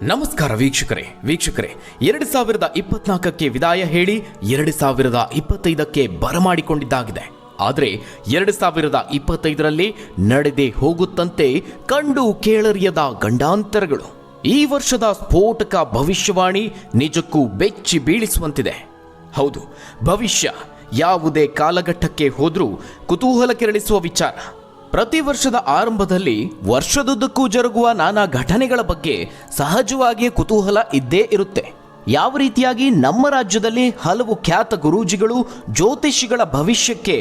ನಮಸ್ಕಾರ ವೀಕ್ಷಕರೇ 2024ಕ್ಕೆ ವಿದಾಯ ಹೇಳಿ 2025ಕ್ಕೆ ಬರಮಾಡಿಕೊಂಡಿದ್ದಾಗಿದೆ. ಆದರೆ 2025ರಲ್ಲಿ ನಡೆದೇ ಹೋಗುತ್ತಂತೆ ಕಂಡು ಕೇಳರಿಯದ ಗಂಡಾಂತರಗಳು. ಈ ವರ್ಷದ ಸ್ಫೋಟಕ ಭವಿಷ್ಯವಾಣಿ ನಿಜಕ್ಕೂ ಬೆಚ್ಚಿ ಬೀಳಿಸುವಂತಿದೆ. ಹೌದು, ಭವಿಷ್ಯ ಯಾವುದೇ ಕಾಲಘಟ್ಟಕ್ಕೆ ಹೋದ್ರೂ ಕುತೂಹಲ ಕೆರಳಿಸುವ ವಿಚಾರ. ಪ್ರತಿ ವರ್ಷದ ಆರಂಭದಲ್ಲಿ ವರ್ಷದುದ್ದಕ್ಕೂ ಜರುಗುವ ನಾನಾ ಘಟನೆಗಳ ಬಗ್ಗೆ ಸಹಜವಾಗಿಯೇ ಕುತೂಹಲ ಇದ್ದೇ ಇರುತ್ತೆ. ಯಾವ ರೀತಿಯಾಗಿ ನಮ್ಮ ರಾಜ್ಯದಲ್ಲಿ ಹಲವು ಖ್ಯಾತ ಗುರೂಜಿಗಳು ಜ್ಯೋತಿಷಿಗಳ ಭವಿಷ್ಯಕ್ಕೆ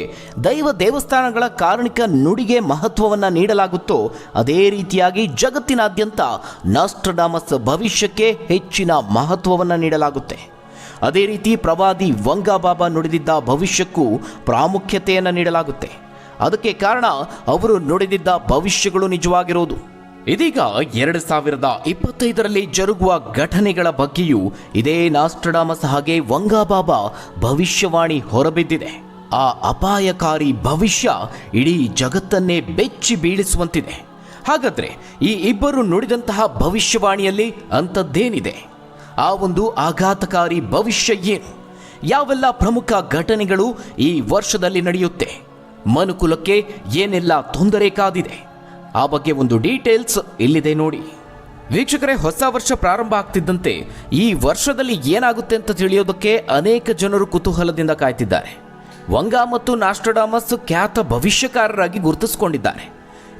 ದೈವ ದೇವಸ್ಥಾನಗಳ ಕಾರಣಿಕ ನುಡಿಗೆ ಮಹತ್ವವನ್ನು ನೀಡಲಾಗುತ್ತೋ ಅದೇ ರೀತಿಯಾಗಿ ಜಗತ್ತಿನಾದ್ಯಂತ ನಾಸ್ಟ್ರಡಾಮಸ್ ಭವಿಷ್ಯಕ್ಕೆ ಹೆಚ್ಚಿನ ಮಹತ್ವವನ್ನು ನೀಡಲಾಗುತ್ತೆ. ಅದೇ ರೀತಿ ಪ್ರವಾದಿ ವಂಗಾಬಾಬಾ ನುಡಿದಿದ್ದ ಭವಿಷ್ಯಕ್ಕೂ ಪ್ರಾಮುಖ್ಯತೆಯನ್ನು ನೀಡಲಾಗುತ್ತೆ. ಅದಕ್ಕೆ ಕಾರಣ ಅವರು ನುಡಿದಿದ್ದ ಭವಿಷ್ಯಗಳು ನಿಜವಾಗಿರುವುದು. ಇದೀಗ 2025ರಲ್ಲಿ ಜರುಗುವ ಘಟನೆಗಳ ಬಗ್ಗೆಯೂ ಇದೇ ನಾಸ್ಟ್ರಡಾಮಸ್ ಹಾಗೆ ವಂಗಾಬಾಬಾ ಭವಿಷ್ಯವಾಣಿ ಹೊರಬಿದ್ದಿದೆ. ಆ ಅಪಾಯಕಾರಿ ಭವಿಷ್ಯ ಇಡೀ ಜಗತ್ತನ್ನೇ ಬೆಚ್ಚಿ ಬೀಳಿಸುವಂತಿದೆ. ಹಾಗಾದ್ರೆ ಈ ಇಬ್ಬರು ನುಡಿದಂತಹ ಭವಿಷ್ಯವಾಣಿಯಲ್ಲಿ ಅಂಥದ್ದೇನಿದೆ? ಆ ಒಂದು ಆಘಾತಕಾರಿ ಭವಿಷ್ಯ ಏನು? ಯಾವೆಲ್ಲ ಪ್ರಮುಖ ಘಟನೆಗಳು ಈ ವರ್ಷದಲ್ಲಿ ನಡೆಯುತ್ತೆ? ಮನುಕುಲಕ್ಕೆ ಏನೆಲ್ಲ ತೊಂದರೆ ಕಾದಿದೆ? ಆ ಬಗ್ಗೆ ಒಂದು ಡೀಟೇಲ್ಸ್ ಇಲ್ಲಿದೆ ನೋಡಿ. ವೀಕ್ಷಕರೇ, ಹೊಸ ವರ್ಷ ಪ್ರಾರಂಭ ಆಗ್ತಿದ್ದಂತೆ ಈ ವರ್ಷದಲ್ಲಿ ಏನಾಗುತ್ತೆ ಅಂತ ತಿಳಿಯೋದಕ್ಕೆ ಅನೇಕ ಜನರು ಕುತೂಹಲದಿಂದ ಕಾಯ್ತಿದ್ದಾರೆ. ವಂಗಾ ಮತ್ತು ನಾಸ್ಟ್ರಡಾಮಸ್ ಖ್ಯಾತ ಭವಿಷ್ಯಕಾರರಾಗಿ ಗುರುತಿಸಿಕೊಂಡಿದ್ದಾರೆ.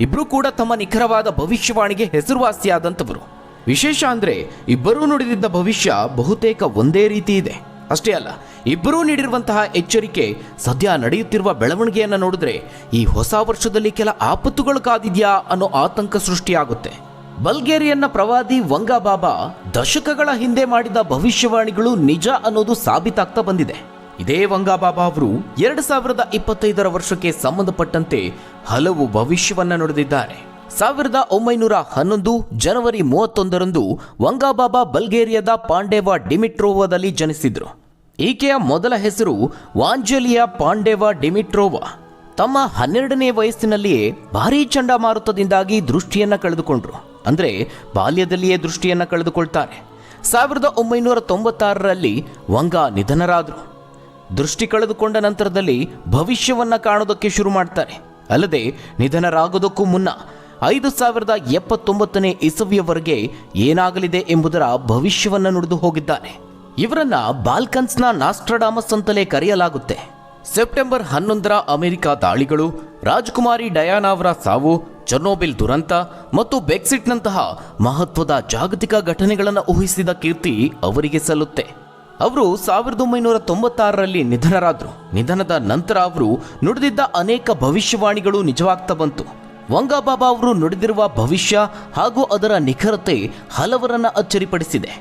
ಇಬ್ಬರೂ ಕೂಡ ತಮ್ಮ ನಿಖರವಾದ ಭವಿಷ್ಯವಾಣಿಗೆ ಹೆಸರುವಾಸಿಯಾದಂಥವರು. ವಿಶೇಷ ಅಂದರೆ ಇಬ್ಬರೂ ನುಡಿದಿದ್ದ ಭವಿಷ್ಯ ಬಹುತೇಕ ಒಂದೇ ರೀತಿ ಇದೆ. ಅಷ್ಟೇ ಅಲ್ಲ, ಇಬ್ಬರೂ ನೀಡಿರುವಂತಹ ಎಚ್ಚರಿಕೆ ಸದ್ಯ ನಡೆಯುತ್ತಿರುವ ಬೆಳವಣಿಗೆಯನ್ನು ನೋಡಿದ್ರೆ ಈ ಹೊಸ ವರ್ಷದಲ್ಲಿ ಕೆಲ ಆಪತ್ತುಗಳು ಕಾದಿದೆಯಾ ಅನ್ನೋ ಆತಂಕ ಸೃಷ್ಟಿಯಾಗುತ್ತೆ. ಬಲ್ಗೇರಿಯನ್ನ ಪ್ರವಾದಿ ವಂಗಾಬಾಬಾ ದಶಕಗಳ ಹಿಂದೆ ಮಾಡಿದ ಭವಿಷ್ಯವಾಣಿಗಳು ನಿಜ ಅನ್ನೋದು ಸಾಬೀತಾಗ್ತಾ ಬಂದಿದೆ. ಇದೇ ವಂಗಾಬಾಬಾ ಅವರು 2025ರ ವರ್ಷಕ್ಕೆ ಸಂಬಂಧಪಟ್ಟಂತೆ ಹಲವು ಭವಿಷ್ಯವನ್ನ ನುಡಿದಿದ್ದಾರೆ. 1911 ಜನವರಿ 31ರಂದು ವಂಗಾಬಾಬಾ ಬಲ್ಗೇರಿಯಾದ ಪಾಂಡೇವಾ ಡಿಮಿಟ್ರೋವಾದಲ್ಲಿ ಜನಿಸಿದ್ರು. ಈಕೆಯ ಮೊದಲ ಹೆಸರು ವಾಂಜೆಲಿಯಾ ಪಾಂಡೇವಾ ಡಿಮಿಟ್ರೋವಾ. ತಮ್ಮ 12ನೇ ವಯಸ್ಸಿನಲ್ಲಿಯೇ ಭಾರೀ ಚಂಡಮಾರುತದಿಂದಾಗಿ ದೃಷ್ಟಿಯನ್ನ ಕಳೆದುಕೊಂಡ್ರು. ಅಂದ್ರೆ ಬಾಲ್ಯದಲ್ಲಿಯೇ ದೃಷ್ಟಿಯನ್ನ ಕಳೆದುಕೊಳ್ತಾರೆ. 1996ರಲ್ಲಿ ವಂಗಾ ನಿಧನರಾದರು. ದೃಷ್ಟಿ ಕಳೆದುಕೊಂಡ ನಂತರದಲ್ಲಿ ಭವಿಷ್ಯವನ್ನ ಕಾಣೋದಕ್ಕೆ ಶುರು ಮಾಡ್ತಾರೆ. ಅಲ್ಲದೆ ನಿಧನರಾಗೋದಕ್ಕೂ ಮುನ್ನ 5079ನೇ ಇಸವಿಯವರೆಗೆ ಏನಾಗಲಿದೆ ಎಂಬುದರ ಭವಿಷ್ಯವನ್ನು ನುಡಿದು ಹೋಗಿದ್ದಾರೆ. ಇವರನ್ನ ಬಾಲ್ಕನ್ಸ್ನ ನಾಸ್ಟ್ರಡಾಮಸ್ ಅಂತಲೇ ಕರೆಯಲಾಗುತ್ತೆ. ಸೆಪ್ಟೆಂಬರ್ 11ರ ಅಮೆರಿಕ ದಾಳಿಗಳು, ರಾಜಕುಮಾರಿ ಡಯಾನಾ ಅವರ ಸಾವು, ಚರ್ನೋಬಿಲ್ ದುರಂತ ಮತ್ತು ಬ್ರೆಕ್ಸಿಟ್ನಂತಹ ಮಹತ್ವದ ಜಾಗತಿಕ ಘಟನೆಗಳನ್ನು ಊಹಿಸಿದ ಕೀರ್ತಿ ಅವರಿಗೆ ಸಲ್ಲುತ್ತೆ. ಅವರು 1996ರಲ್ಲಿ ನಿಧನರಾದರು. ನಿಧನದ ನಂತರ ಅವರು ನುಡಿದಿದ್ದ ಅನೇಕ ಭವಿಷ್ಯವಾಣಿಗಳು ನಿಜವಾಗ್ತಾ ಬಂತು. ವಂಗಾಬಾಬಾ ಅವರು ನುಡಿದಿರುವ ಭವಿಷ್ಯ ಹಾಗೂ ಅದರ ನಿಖರತೆ ಹಲವರನ್ನ ಅಚ್ಚರಿಪಡಿಸಿದೆ.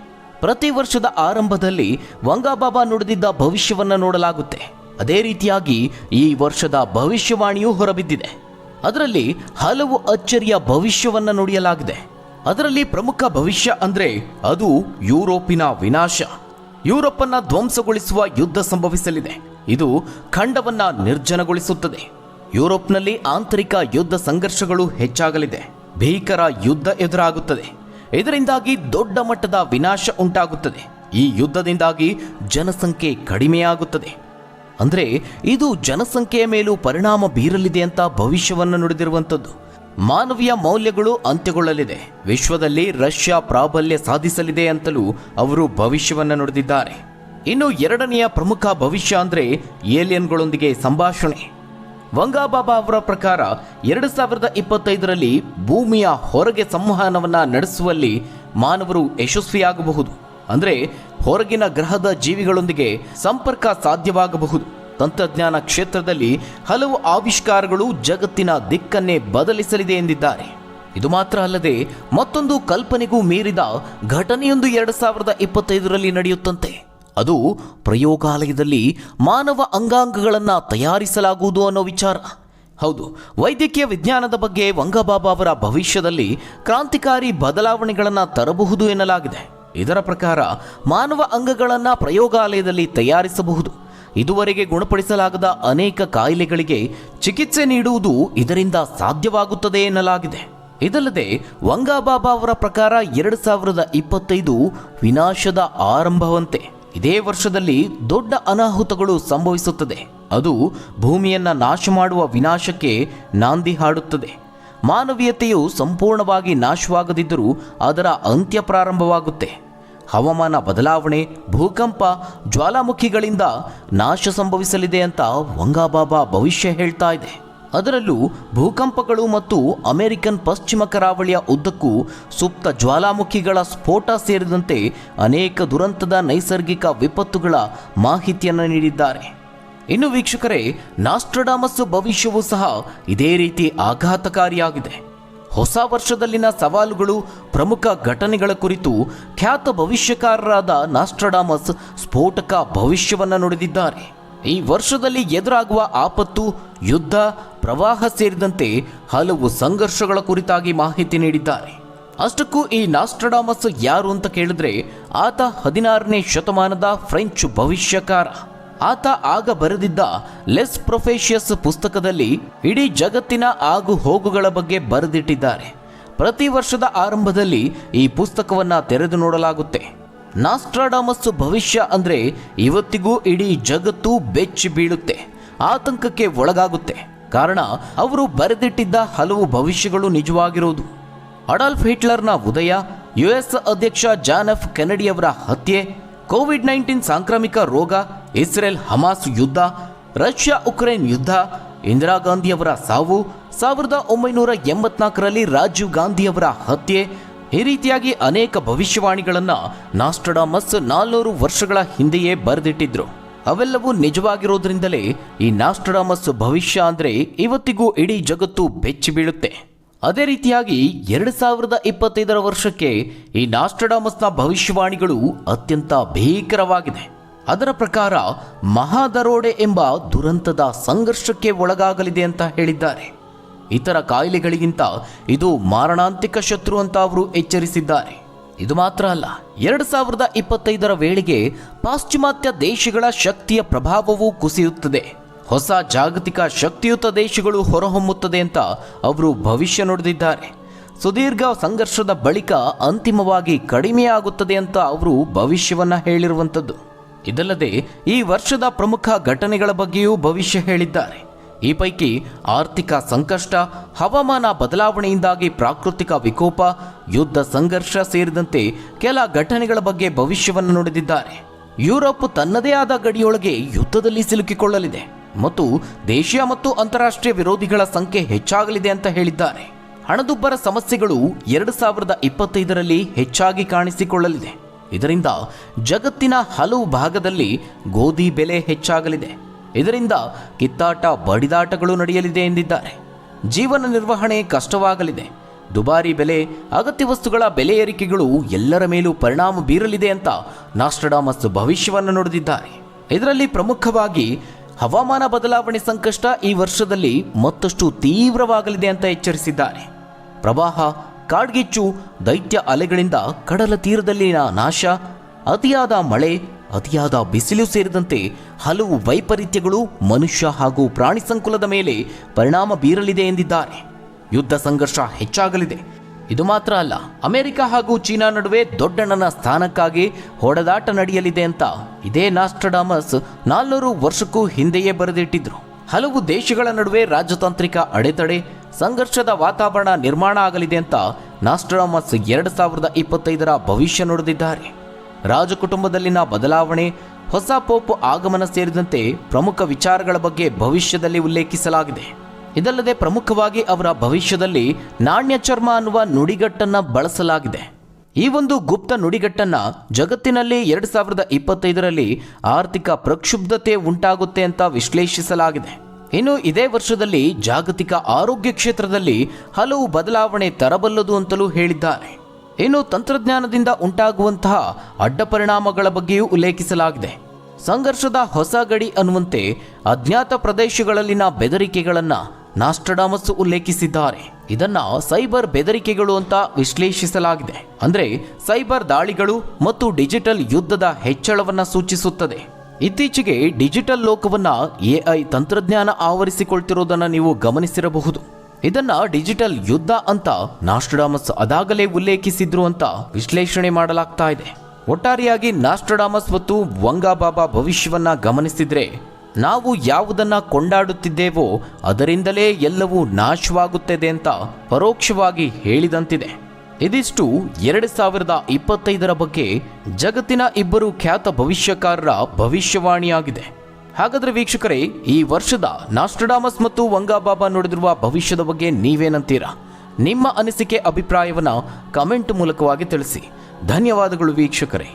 ಪ್ರತಿ ವರ್ಷದ ಆರಂಭದಲ್ಲಿ ವಂಗಾಬಾಬಾ ನುಡಿದಿದ್ದ ಭವಿಷ್ಯವನ್ನ ನೋಡಲಾಗುತ್ತೆ. ಅದೇ ರೀತಿಯಾಗಿ ಈ ವರ್ಷದ ಭವಿಷ್ಯವಾಣಿಯೂ ಹೊರಬಿದ್ದಿದೆ. ಅದರಲ್ಲಿ ಹಲವು ಅಚ್ಚರಿಯ ಭವಿಷ್ಯವನ್ನ ನುಡಿಯಲಾಗಿದೆ. ಅದರಲ್ಲಿ ಪ್ರಮುಖ ಭವಿಷ್ಯ ಅಂದ್ರೆ ಅದು ಯುರೋಪಿನ ವಿನಾಶ. ಯುರೋಪನ್ನ ಧ್ವಂಸಗೊಳಿಸುವ ಯುದ್ಧ ಸಂಭವಿಸಲಿದೆ. ಇದು ಖಂಡವನ್ನ ನಿರ್ಜನಗೊಳಿಸುತ್ತದೆ. ಯುರೋಪ್ನಲ್ಲಿ ಆಂತರಿಕ ಯುದ್ಧ ಸಂಘರ್ಷಗಳು ಹೆಚ್ಚಾಗಲಿದೆ. ಭೀಕರ ಯುದ್ಧ ಎದುರಾಗುತ್ತದೆ. ಇದರಿಂದಾಗಿ ದೊಡ್ಡ ಮಟ್ಟದ ವಿನಾಶ ಉಂಟಾಗುತ್ತದೆ. ಈ ಯುದ್ಧದಿಂದಾಗಿ ಜನಸಂಖ್ಯೆ ಕಡಿಮೆಯಾಗುತ್ತದೆ. ಅಂದರೆ ಇದು ಜನಸಂಖ್ಯೆಯ ಮೇಲೂ ಪರಿಣಾಮ ಬೀರಲಿದೆ ಅಂತ ಭವಿಷ್ಯವನ್ನು ನುಡಿದಿರುವಂಥದ್ದು. ಮಾನವೀಯ ಮೌಲ್ಯಗಳು ಅಂತ್ಯಗೊಳ್ಳಲಿದೆ. ವಿಶ್ವದಲ್ಲಿ ರಷ್ಯಾ ಪ್ರಾಬಲ್ಯ ಸಾಧಿಸಲಿದೆ ಅಂತಲೂ ಅವರು ಭವಿಷ್ಯವನ್ನು ನುಡಿದಿದ್ದಾರೆ. ಇನ್ನು ಎರಡನೆಯ ಪ್ರಮುಖ ಭವಿಷ್ಯ ಅಂದರೆ ಏಲಿಯನ್ಗಳೊಂದಿಗೆ ಸಂಭಾಷಣೆ. ವಂಗಾಬಾಬಾ ಅವರ ಪ್ರಕಾರ 2025ರಲ್ಲಿ ಭೂಮಿಯ ಹೊರಗೆ ಸಂವಹನವನ್ನು ನಡೆಸುವಲ್ಲಿ ಮಾನವರು ಯಶಸ್ವಿಯಾಗಬಹುದು. ಅಂದರೆ ಹೊರಗಿನ ಗ್ರಹದ ಜೀವಿಗಳೊಂದಿಗೆ ಸಂಪರ್ಕ ಸಾಧ್ಯವಾಗಬಹುದು. ತಂತ್ರಜ್ಞಾನ ಕ್ಷೇತ್ರದಲ್ಲಿ ಹಲವು ಆವಿಷ್ಕಾರಗಳು ಜಗತ್ತಿನ ದಿಕ್ಕನ್ನೇ ಬದಲಿಸಲಿದೆ ಎಂದಿದ್ದಾರೆ. ಇದು ಮಾತ್ರ ಅಲ್ಲದೆ ಮತ್ತೊಂದು ಕಲ್ಪನೆಗೂ ಮೀರಿದ ಘಟನೆಯೊಂದು 2025ರಲ್ಲಿ ನಡೆಯುತ್ತಂತೆ. ಅದು ಪ್ರಯೋಗಾಲಯದಲ್ಲಿ ಮಾನವ ಅಂಗಾಂಗಗಳನ್ನು ತಯಾರಿಸಲಾಗುವುದು ಅನ್ನೋ ವಿಚಾರ. ಹೌದು, ವೈದ್ಯಕೀಯ ವಿಜ್ಞಾನದ ಬಗ್ಗೆ ವಂಗಾಬಾಬಾ ಅವರ ಭವಿಷ್ಯದಲ್ಲಿ ಕ್ರಾಂತಿಕಾರಿ ಬದಲಾವಣೆಗಳನ್ನು ತರಬಹುದು ಎನ್ನಲಾಗಿದೆ. ಇದರ ಪ್ರಕಾರ ಮಾನವ ಅಂಗಗಳನ್ನು ಪ್ರಯೋಗಾಲಯದಲ್ಲಿ ತಯಾರಿಸಬಹುದು. ಇದುವರೆಗೆ ಗುಣಪಡಿಸಲಾಗದ ಅನೇಕ ಕಾಯಿಲೆಗಳಿಗೆ ಚಿಕಿತ್ಸೆ ನೀಡುವುದು ಇದರಿಂದ ಸಾಧ್ಯವಾಗುತ್ತದೆ ಎನ್ನಲಾಗಿದೆ. ಇದಲ್ಲದೆ ವಂಗಾಬಾಬಾ ಅವರ ಪ್ರಕಾರ 2025 ವಿನಾಶದ ಆರಂಭವಂತೆ. ಇದೇ ವರ್ಷದಲ್ಲಿ ದೊಡ್ಡ ಅನಾಹುತಗಳು ಸಂಭವಿಸುತ್ತದೆ. ಅದು ಭೂಮಿಯನ್ನ ನಾಶ ಮಾಡುವ ವಿನಾಶಕ್ಕೆ ನಾಂದಿ ಹಾಡುತ್ತದೆ. ಮಾನವೀಯತೆಯು ಸಂಪೂರ್ಣವಾಗಿ ನಾಶವಾಗದಿದ್ದರೂ ಅದರ ಅಂತ್ಯ ಪ್ರಾರಂಭವಾಗುತ್ತೆ. ಹವಾಮಾನ ಬದಲಾವಣೆ, ಭೂಕಂಪ, ಜ್ವಾಲಾಮುಖಿಗಳಿಂದ ನಾಶ ಸಂಭವಿಸಲಿದೆ ಅಂತ ವಂಗಾಬಾಬಾ ಭವಿಷ್ಯ ಹೇಳ್ತಾ ಇದೆ. ಅದರಲ್ಲೂ ಭೂಕಂಪಗಳು ಮತ್ತು ಅಮೆರಿಕನ್ ಪಶ್ಚಿಮ ಕರಾವಳಿಯ ಉದ್ದಕ್ಕೂ ಸುಪ್ತ ಜ್ವಾಲಾಮುಖಿಗಳ ಸ್ಫೋಟ ಸೇರಿದಂತೆ ಅನೇಕ ದುರಂತದ ನೈಸರ್ಗಿಕ ವಿಪತ್ತುಗಳ ಮಾಹಿತಿಯನ್ನು ನೀಡಿದ್ದಾರೆ. ಇನ್ನು ವೀಕ್ಷಕರೇ, ನಾಸ್ಟ್ರಡಾಮಸ್ ಭವಿಷ್ಯವೂ ಸಹ ಇದೇ ರೀತಿ ಆಘಾತಕಾರಿಯಾಗಿದೆ. ಹೊಸ ವರ್ಷದಲ್ಲಿನ ಸವಾಲುಗಳು, ಪ್ರಮುಖ ಘಟನೆಗಳ ಕುರಿತು ಖ್ಯಾತ ಭವಿಷ್ಯಕಾರರಾದ ನಾಸ್ಟ್ರಡಾಮಸ್ ಸ್ಫೋಟಕ ಭವಿಷ್ಯವನ್ನು ನುಡಿದಿದ್ದಾರೆ. ಈ ವರ್ಷದಲ್ಲಿ ಎದುರಾಗುವ ಆಪತ್ತು, ಯುದ್ಧ, ಪ್ರವಾಹ ಸೇರಿದಂತೆ ಹಲವು ಸಂಘರ್ಷಗಳ ಕುರಿತಾಗಿ ಮಾಹಿತಿ ನೀಡಿದ್ದಾರೆ. ಅಷ್ಟಕ್ಕೂ ಈ ನಾಸ್ಟ್ರಡಾಮಸ್ ಯಾರು ಅಂತ ಕೇಳಿದ್ರೆ, ಆತ 16ನೇ ಶತಮಾನದ ಫ್ರೆಂಚ್ ಭವಿಷ್ಯಕಾರ. ಆತ ಆಗ ಬರೆದಿದ್ದ ಲೆಸ್ ಪ್ರೊಫೇಷಿಯಸ್ ಪುಸ್ತಕದಲ್ಲಿ ಇಡೀ ಜಗತ್ತಿನ ಆಗು ಹೋಗುಗಳ ಬಗ್ಗೆ ಬರೆದಿಟ್ಟಿದ್ದಾರೆ. ಪ್ರತಿ ವರ್ಷದ ಆರಂಭದಲ್ಲಿ ಈ ಪುಸ್ತಕವನ್ನು ತೆರೆದು ನೋಡಲಾಗುತ್ತೆ. ನಾಸ್ಟ್ರಾಡಾಮಸ್ ಭವಿಷ್ಯ ಅಂದರೆ ಇವತ್ತಿಗೂ ಇಡೀ ಜಗತ್ತು ಬೆಚ್ಚಿ ಬೀಳುತ್ತೆ, ಆತಂಕಕ್ಕೆ ಒಳಗಾಗುತ್ತೆ. ಕಾರಣ ಅವರು ಬರೆದಿಟ್ಟಿದ್ದ ಹಲವು ಭವಿಷ್ಯಗಳು ನಿಜವಾಗಿರುವುದು. ಅಡಾಲ್ಫ್ ಹಿಟ್ಲರ್ನ ಉದಯ, US ಅಧ್ಯಕ್ಷ ಜಾನ್ ಎಫ್ ಕೆನಡಿಯವರ ಹತ್ಯೆ, ಕೋವಿಡ್-19 ಸಾಂಕ್ರಾಮಿಕ ರೋಗ, ಇಸ್ರೇಲ್ ಹಮಾಸ್ ಯುದ್ಧ, ರಷ್ಯಾ ಉಕ್ರೇನ್ ಯುದ್ಧ, ಇಂದಿರಾ ಗಾಂಧಿಯವರ ಸಾವು, 1984ರಲ್ಲಿ ರಾಜೀವ್ ಗಾಂಧಿಯವರ ಹತ್ಯೆ, ಈ ರೀತಿಯಾಗಿ ಅನೇಕ ಭವಿಷ್ಯವಾಣಿಗಳನ್ನು ನಾಸ್ಟ್ರಡಾಮಸ್ 400 ವರ್ಷಗಳ ಹಿಂದೆಯೇ ಬರೆದಿಟ್ಟಿದ್ರು. ಅವೆಲ್ಲವೂ ನಿಜವಾಗಿರೋದ್ರಿಂದಲೇ ಈ ನಾಸ್ಟ್ರಡಾಮಸ್ ಭವಿಷ್ಯ ಅಂದರೆ ಇವತ್ತಿಗೂ ಇಡೀ ಜಗತ್ತು ಬೆಚ್ಚಿ ಬೀಳುತ್ತೆ. ಅದೇ ರೀತಿಯಾಗಿ 2025ರ ವರ್ಷಕ್ಕೆ ಈ ನಾಸ್ಟ್ರಡಾಮಸ್ನ ಭವಿಷ್ಯವಾಣಿಗಳು ಅತ್ಯಂತ ಭೀಕರವಾಗಿದೆ. ಅದರ ಪ್ರಕಾರ ಮಹಾದರೋಡೆ ಎಂಬ ದುರಂತದ ಸಂಘರ್ಷಕ್ಕೆ ಒಳಗಾಗಲಿದೆ ಅಂತ ಹೇಳಿದ್ದಾರೆ. ಇತರ ಕಾಯಿಲೆಗಳಿಗಿಂತ ಇದು ಮಾರಣಾಂತಿಕ ಶತ್ರು ಅಂತ ಅವರು ಎಚ್ಚರಿಸಿದ್ದಾರೆ. ಇದು ಮಾತ್ರ ಅಲ್ಲ, 2025ರ ವೇಳೆಗೆ ಪಾಶ್ಚಿಮಾತ್ಯ ದೇಶಗಳ ಶಕ್ತಿಯ ಪ್ರಭಾವವೂ ಕುಸಿಯುತ್ತದೆ, ಹೊಸ ಜಾಗತಿಕ ಶಕ್ತಿಯುತ ದೇಶಗಳು ಹೊರಹೊಮ್ಮುತ್ತದೆ ಅಂತ ಅವರು ಭವಿಷ್ಯ ನುಡಿದಿದ್ದಾರೆ. ಸುದೀರ್ಘ ಸಂಘರ್ಷದ ಬಳಿಕ ಅಂತಿಮವಾಗಿ ಕಡಿಮೆಯಾಗುತ್ತದೆ ಅಂತ ಅವರು ಭವಿಷ್ಯವನ್ನ ಹೇಳಿರುವಂಥದ್ದು. ಇದಲ್ಲದೆ ಈ ವರ್ಷದ ಪ್ರಮುಖ ಘಟನೆಗಳ ಬಗ್ಗೆಯೂ ಭವಿಷ್ಯ ಹೇಳಿದ್ದಾರೆ. ಈ ಪೈಕಿ ಆರ್ಥಿಕ ಸಂಕಷ್ಟ, ಹವಾಮಾನ ಬದಲಾವಣೆಯಿಂದಾಗಿ ಪ್ರಾಕೃತಿಕ ವಿಕೋಪ, ಯುದ್ಧ ಸಂಘರ್ಷ ಸೇರಿದಂತೆ ಕೆಲ ಘಟನೆಗಳ ಬಗ್ಗೆ ಭವಿಷ್ಯವನ್ನು ನುಡಿದಿದ್ದಾರೆ. ಯುರೋಪ್ ತನ್ನದೇ ಆದ ಗಡಿಯೊಳಗೆ ಯುದ್ಧದಲ್ಲಿ ಸಿಲುಕಿಕೊಳ್ಳಲಿದೆ ಮತ್ತು ದೇಶೀಯ ಮತ್ತು ಅಂತಾರಾಷ್ಟ್ರೀಯ ವಿರೋಧಿಗಳ ಸಂಖ್ಯೆ ಹೆಚ್ಚಾಗಲಿದೆ ಅಂತ ಹೇಳಿದ್ದಾರೆ. ಹಣದುಬ್ಬರ ಸಮಸ್ಯೆಗಳು 2025ರಲ್ಲಿ ಹೆಚ್ಚಾಗಿ ಕಾಣಿಸಿಕೊಳ್ಳಲಿದೆ. ಇದರಿಂದ ಜಗತ್ತಿನ ಹಲವು ಭಾಗದಲ್ಲಿ ಗೋಧಿ ಬೆಲೆ ಹೆಚ್ಚಾಗಲಿದೆ. ಇದರಿಂದ ಕಿತ್ತಾಟ, ಬಡಿದಾಟಗಳು ನಡೆಯಲಿದೆ ಎಂದಿದ್ದಾರೆ. ಜೀವನ ನಿರ್ವಹಣೆ ಕಷ್ಟವಾಗಲಿದೆ. ದುಬಾರಿ ಬೆಲೆ, ಅಗತ್ಯ ವಸ್ತುಗಳ ಬೆಲೆ ಏರಿಕೆಗಳು ಎಲ್ಲರ ಮೇಲೂ ಪರಿಣಾಮ ಬೀರಲಿದೆ ಅಂತ ನಾಸ್ಟ್ರಡಾಮಸ್ ಭವಿಷ್ಯವನ್ನು ನುಡಿದಿದ್ದಾರೆ. ಇದರಲ್ಲಿ ಪ್ರಮುಖವಾಗಿ ಹವಾಮಾನ ಬದಲಾವಣೆ ಸಂಕಷ್ಟ ಈ ವರ್ಷದಲ್ಲಿ ಮತ್ತಷ್ಟು ತೀವ್ರವಾಗಲಿದೆ ಅಂತ ಎಚ್ಚರಿಸಿದ್ದಾರೆ. ಪ್ರವಾಹ, ಕಾಡ್ಗಿಚ್ಚು, ದೈತ್ಯ ಅಲೆಗಳಿಂದ ಕಡಲ ತೀರದಲ್ಲಿನ ನಾಶ, ಅತಿಯಾದ ಮಳೆ, ಅತಿಯಾದ ಬಿಸಿಲು ಸೇರಿದಂತೆ ಹಲವು ವೈಪರೀತ್ಯಗಳು ಮನುಷ್ಯ ಹಾಗೂ ಪ್ರಾಣಿ ಸಂಕುಲದ ಮೇಲೆ ಪರಿಣಾಮ ಬೀರಲಿದೆ ಎಂದಿದ್ದಾರೆ. ಯುದ್ಧ ಸಂಘರ್ಷ ಹೆಚ್ಚಾಗಲಿದೆ. ಇದು ಮಾತ್ರ ಅಲ್ಲ, ಅಮೆರಿಕ ಹಾಗೂ ಚೀನಾ ನಡುವೆ ದೊಡ್ಡಣ್ಣನ ಸ್ಥಾನಕ್ಕಾಗಿ ಹೊಡೆದಾಟ ನಡೆಯಲಿದೆ ಅಂತ ಇದೇ ನಾಸ್ಟ್ರಡಾಮಸ್ 400 ವರ್ಷಕ್ಕೂ ಹಿಂದೆಯೇ ಬರೆದಿಟ್ಟಿದ್ರು. ಹಲವು ದೇಶಗಳ ನಡುವೆ ರಾಜತಾಂತ್ರಿಕ ಅಡೆತಡೆ, ಸಂಘರ್ಷದ ವಾತಾವರಣ ನಿರ್ಮಾಣ ಆಗಲಿದೆ ಅಂತ ನಾಸ್ಟ್ರಡಾಮಸ್ 2025ರ ಭವಿಷ್ಯ ನುಡಿದಿದ್ದಾರೆ. ರಾಜಕುಟುಂಬದಲ್ಲಿನ ಬದಲಾವಣೆ, ಹೊಸ ಪೋಪ್ ಆಗಮನ ಸೇರಿದಂತೆ ಪ್ರಮುಖ ವಿಚಾರಗಳ ಬಗ್ಗೆ ಭವಿಷ್ಯದಲ್ಲಿ ಉಲ್ಲೇಖಿಸಲಾಗಿದೆ. ಇದಲ್ಲದೆ ಪ್ರಮುಖವಾಗಿ ಅವರ ಭವಿಷ್ಯದಲ್ಲಿ ನಾಣ್ಯ ಚರ್ಮ ಅನ್ನುವ ನುಡಿಗಟ್ಟನ್ನ ಬಳಸಲಾಗಿದೆ. ಈ ಒಂದು ಗುಪ್ತ ನುಡಿಗಟ್ಟನ್ನ ಜಗತ್ತಿನಲ್ಲಿ 2025ರಲ್ಲಿ ಆರ್ಥಿಕ ಪ್ರಕ್ಷುಬ್ಧತೆ ಉಂಟಾಗುತ್ತೆ ಅಂತ ವಿಶ್ಲೇಷಿಸಲಾಗಿದೆ. ಇನ್ನು ಇದೇ ವರ್ಷದಲ್ಲಿ ಜಾಗತಿಕ ಆರೋಗ್ಯ ಕ್ಷೇತ್ರದಲ್ಲಿ ಹಲವು ಬದಲಾವಣೆ ತರಬಲ್ಲದು ಅಂತಲೂ ಹೇಳಿದ್ದಾರೆ. ಇನ್ನು ತಂತ್ರಜ್ಞಾನದಿಂದ ಉಂಟಾಗುವಂತಹ ಅಡ್ಡ ಪರಿಣಾಮಗಳ ಬಗ್ಗೆಯೂ ಉಲ್ಲೇಖಿಸಲಾಗಿದೆ. ಸಂಘರ್ಷದ ಹೊಸ ಗಡಿ ಅನ್ನುವಂತೆ ಅಜ್ಞಾತ ಪ್ರದೇಶಗಳಲ್ಲಿನ ಬೆದರಿಕೆಗಳನ್ನು ನಾಸ್ಟ್ರಡಾಮಸ್ ಉಲ್ಲೇಖಿಸಿದ್ದಾರೆ. ಇದನ್ನ ಸೈಬರ್ ಬೆದರಿಕೆಗಳು ಅಂತ ವಿಶ್ಲೇಷಿಸಲಾಗಿದೆ. ಅಂದ್ರೆ ಸೈಬರ್ ದಾಳಿಗಳು ಮತ್ತು ಡಿಜಿಟಲ್ ಯುದ್ಧದ ಹೆಚ್ಚಳವನ್ನ ಸೂಚಿಸುತ್ತದೆ. ಇತ್ತೀಚೆಗೆ ಡಿಜಿಟಲ್ ಲೋಕವನ್ನ AI ತಂತ್ರಜ್ಞಾನ ಆವರಿಸಿಕೊಳ್ತಿರೋದನ್ನ ನೀವು ಗಮನಿಸಿರಬಹುದು. ಇದನ್ನ ಡಿಜಿಟಲ್ ಯುದ್ಧ ಅಂತ ನಾಸ್ಟ್ರಡಾಮಸ್ ಅದಾಗಲೇ ಉಲ್ಲೇಖಿಸಿದ್ರು ಅಂತ ವಿಶ್ಲೇಷಣೆ ಮಾಡಲಾಗ್ತಾ ಇದೆ. ಒಟ್ಟಾರೆಯಾಗಿ ನಾಸ್ಟ್ರಡಾಮಸ್ ಮತ್ತು ವಂಗಾಬಾಬಾ ಭವಿಷ್ಯವನ್ನ ಗಮನಿಸಿದ್ರೆ ನಾವು ಯಾವುದನ್ನ ಕೊಂಡಾಡುತ್ತಿದ್ದೇವೋ ಅದರಿಂದಲೇ ಎಲ್ಲವೂ ನಾಶವಾಗುತ್ತದೆ ಅಂತ ಪರೋಕ್ಷವಾಗಿ ಹೇಳಿದಂತಿದೆ. ಇದಿಷ್ಟು 2025 ಬಗ್ಗೆ ಜಗತ್ತಿನ ಇಬ್ಬರು ಖ್ಯಾತ ಭವಿಷ್ಯಕಾರರ ಭವಿಷ್ಯವಾಣಿಯಾಗಿದೆ. ಹಾಗಾದ್ರೆ ವೀಕ್ಷಕರೇ, ಈ ವರ್ಷದ ನಾಸ್ಟ್ರಡಾಮಸ್ ಮತ್ತು ವಂಗಾಬಾಬಾ ನುಡಿದಿರುವ ಭವಿಷ್ಯದ ಬಗ್ಗೆ ನೀವೇನಂತೀರಾ? ನಿಮ್ಮ ಅನಿಸಿಕೆ ಅಭಿಪ್ರಾಯವನ್ನ ಕಮೆಂಟ್ ಮೂಲಕವಾಗಿ ತಿಳಿಸಿ. ಧನ್ಯವಾದಗಳು ವೀಕ್ಷಕರೇ.